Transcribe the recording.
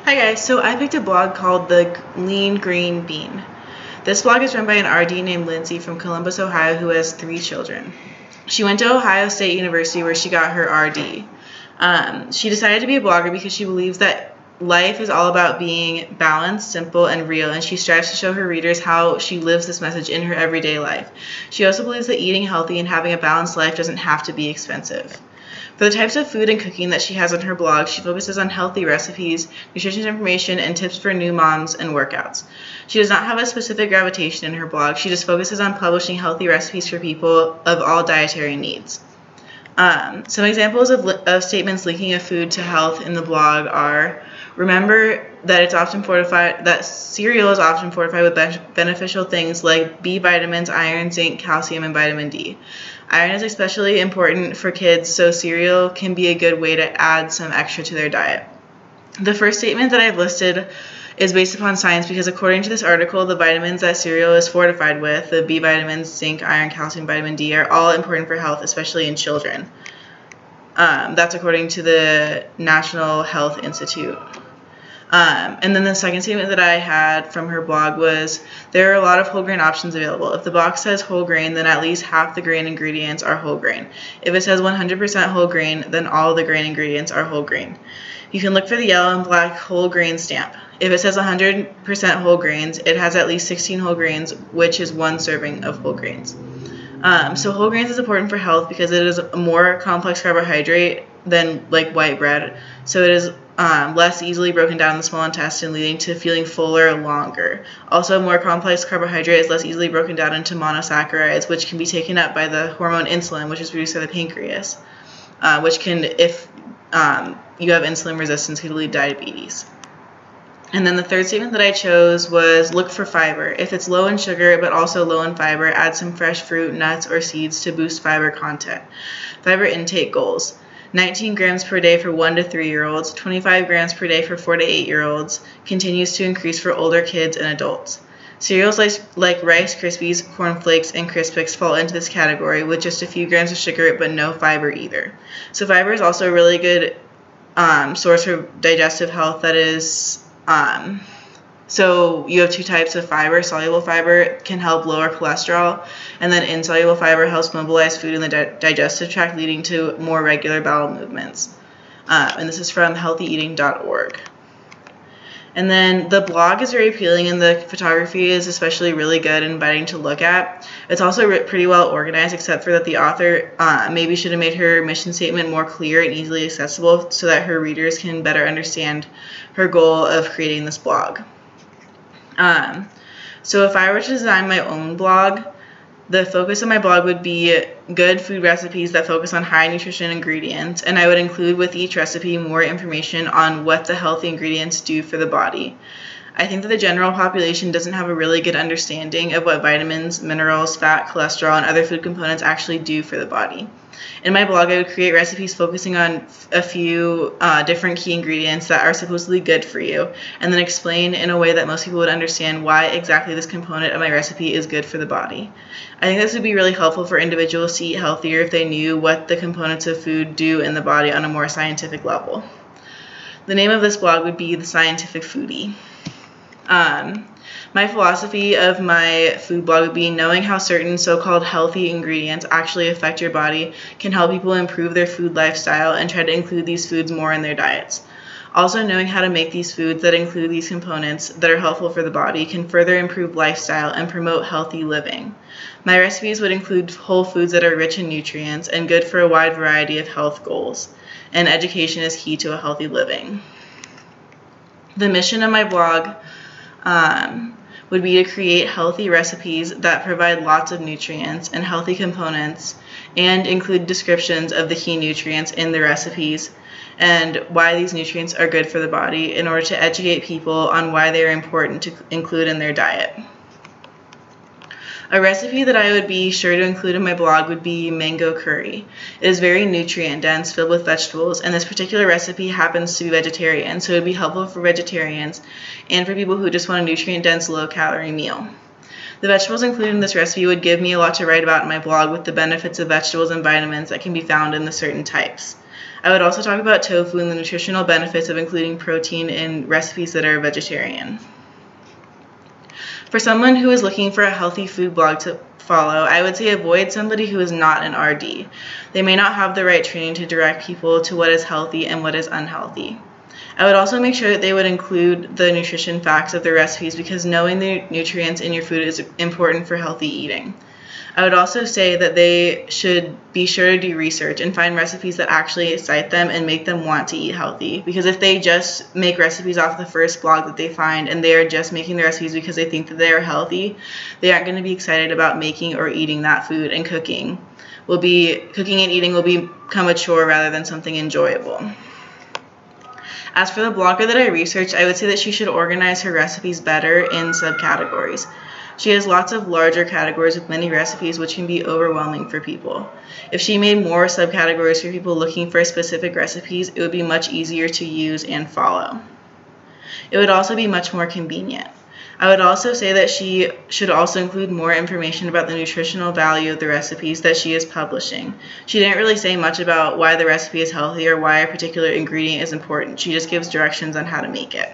Hi guys, so I picked a blog called The Lean Green Bean. This blog is run by an RD named Lindsay from Columbus, Ohio, who has 3 children. She went to Ohio State University where she got her RD. She decided to be a blogger because she believes that life is all about being balanced, simple, and real, and she strives to show her readers how she lives this message in her everyday life. She also believes that eating healthy and having a balanced life doesn't have to be expensive. For the types of food and cooking that she has on her blog, she focuses on healthy recipes, nutrition information, and tips for new moms and workouts. She does not have a specific gravitation in her blog. She just focuses on publishing healthy recipes for people of all dietary needs. Some examples of statements linking a food to health in the blog are: remember that cereal is often fortified with beneficial things like B vitamins, iron, zinc, calcium, and vitamin D. Iron is especially important for kids, so cereal can be a good way to add some extra to their diet. The first statement that I've listed is based upon science because according to this article, the vitamins that cereal is fortified with, the B vitamins, zinc, iron, calcium, vitamin D, are all important for health, especially in children. That's according to the National Health Institute. And then the second statement that I had from her blog was, there are a lot of whole grain options available. If the box says whole grain, then at least half the grain ingredients are whole grain. If it says 100% whole grain, then all the grain ingredients are whole grain. You can look for the yellow and black whole grain stamp. If it says 100% whole grains, it has at least 16 whole grains, which is 1 serving of whole grains. So whole grains is important for health because it is a more complex carbohydrate than like white bread. So it is less easily broken down in the small intestine, leading to feeling fuller longer. Also, more complex carbohydrate is less easily broken down into monosaccharides, which can be taken up by the hormone insulin, which is produced by the pancreas, which can, if you have insulin resistance, can lead to diabetes. And then the third statement that I chose was, look for fiber. If it's low in sugar but also low in fiber, add some fresh fruit, nuts, or seeds to boost fiber content. Fiber intake goals: 19 grams per day for 1 to 3-year-olds, 25 grams per day for 4 to 8-year-olds, continues to increase for older kids and adults. Cereals like Rice Krispies, Corn Flakes, and Crispix fall into this category with just a few grams of sugar but no fiber either. So fiber is also a really good source for digestive health. That is, so you have 2 types of fiber. Soluble fiber can help lower cholesterol, and then insoluble fiber helps mobilize food in the digestive tract, leading to more regular bowel movements. And this is from healthyeating.org. And then the blog is very appealing, and the photography is especially really good and inviting to look at. It's also pretty well organized, except for that the author maybe should have made her mission statement more clear and easily accessible so that her readers can better understand her goal of creating this blog. So if I were to design my own blog, the focus of my blog would be good food recipes that focus on high nutrition ingredients, and I would include with each recipe more information on what the healthy ingredients do for the body. I think that the general population doesn't have a really good understanding of what vitamins, minerals, fat, cholesterol, and other food components actually do for the body. In my blog, I would create recipes focusing on a few different key ingredients that are supposedly good for you, and then explain in a way that most people would understand why exactly this component of my recipe is good for the body. I think this would be really helpful for individuals to eat healthier if they knew what the components of food do in the body on a more scientific level. The name of this blog would be The Scientific Foodie. My philosophy of my food blog would be knowing how certain so-called healthy ingredients actually affect your body can help people improve their food lifestyle and try to include these foods more in their diets. Also, knowing how to make these foods that include these components that are helpful for the body can further improve lifestyle and promote healthy living. My recipes would include whole foods that are rich in nutrients and good for a wide variety of health goals. And education is key to a healthy living. The mission of my blog would be to create healthy recipes that provide lots of nutrients and healthy components, and include descriptions of the key nutrients in the recipes and why these nutrients are good for the body, in order to educate people on why they are important to include in their diet. A recipe that I would be sure to include in my blog would be mango curry. It is very nutrient dense, filled with vegetables, and this particular recipe happens to be vegetarian, so it would be helpful for vegetarians and for people who just want a nutrient dense, low calorie meal. The vegetables included in this recipe would give me a lot to write about in my blog, with the benefits of vegetables and vitamins that can be found in the certain types. I would also talk about tofu and the nutritional benefits of including protein in recipes that are vegetarian. For someone who is looking for a healthy food blog to follow, I would say avoid somebody who is not an RD. They may not have the right training to direct people to what is healthy and what is unhealthy. I would also make sure that they would include the nutrition facts of their recipes because knowing the nutrients in your food is important for healthy eating. I would also say that they should be sure to do research and find recipes that actually excite them and make them want to eat healthy. Because if they just make recipes off the first blog that they find and they are just making the recipes because they think that they are healthy, they aren't going to be excited about making or eating that food, and cooking and eating will become a chore rather than something enjoyable. As for the blogger that I researched, I would say that she should organize her recipes better in subcategories. She has lots of larger categories with many recipes, which can be overwhelming for people. If she made more subcategories for people looking for specific recipes, it would be much easier to use and follow. It would also be much more convenient. I would also say that she should also include more information about the nutritional value of the recipes that she is publishing. She didn't really say much about why the recipe is healthy or why a particular ingredient is important. She just gives directions on how to make it.